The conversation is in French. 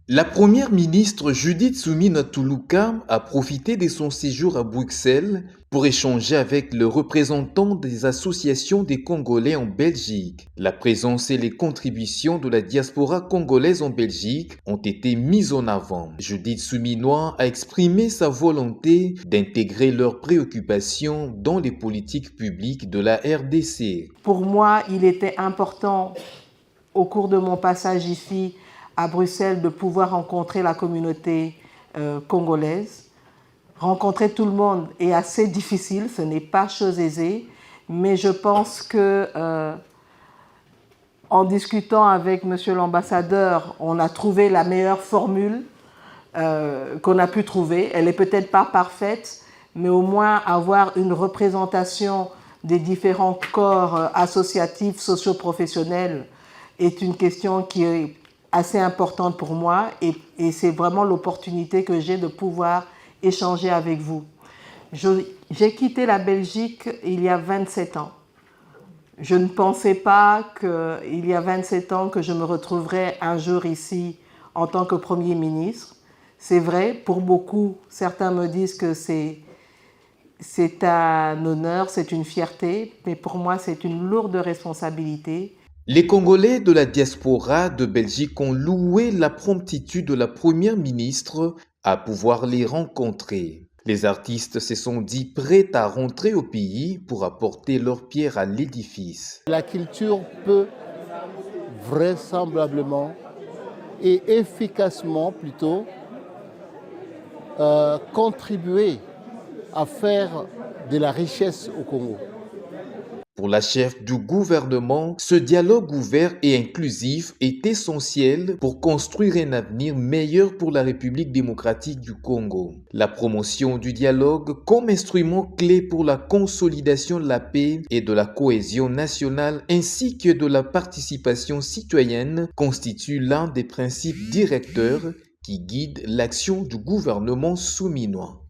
La première ministre Judith Suminwa Tuluka a profité de son séjour à Bruxelles pour échanger avec le représentant des associations des Congolais en Belgique. La présence et les contributions de la diaspora congolaise en Belgique ont été mises en avant. Judith Suminwa a exprimé sa volonté d'intégrer leurs préoccupations dans les politiques publiques de la RDC. Pour moi, il était important au cours de mon passage ici à Bruxelles de pouvoir rencontrer la communauté congolaise. Rencontrer tout le monde est assez difficile, ce n'est pas chose aisée, mais je pense que en discutant avec monsieur l'ambassadeur, on a trouvé la meilleure formule qu'on a pu trouver. Elle n'est peut-être pas parfaite, mais au moins avoir une représentation des différents corps associatifs, socio-professionnels est une question qui est assez importante pour moi et c'est vraiment l'opportunité que j'ai de pouvoir échanger avec vous. J'ai quitté la Belgique il y a 27 ans. Je ne pensais pas qu'il y a 27 ans que je me retrouverais un jour ici en tant que Premier ministre. C'est vrai, pour beaucoup, certains me disent que c'est un honneur, c'est une fierté, mais pour moi, c'est une lourde responsabilité. Les Congolais de la diaspora de Belgique ont loué la promptitude de la première ministre à pouvoir les rencontrer. Les artistes se sont dit prêts à rentrer au pays pour apporter leur pierre à l'édifice. La culture peut vraisemblablement et efficacement plutôt contribuer à faire de la richesse au Congo. Pour la chef du gouvernement, ce dialogue ouvert et inclusif est essentiel pour construire un avenir meilleur pour la République démocratique du Congo. La promotion du dialogue comme instrument clé pour la consolidation de la paix et de la cohésion nationale ainsi que de la participation citoyenne constitue l'un des principes directeurs qui guident l'action du gouvernement souminois.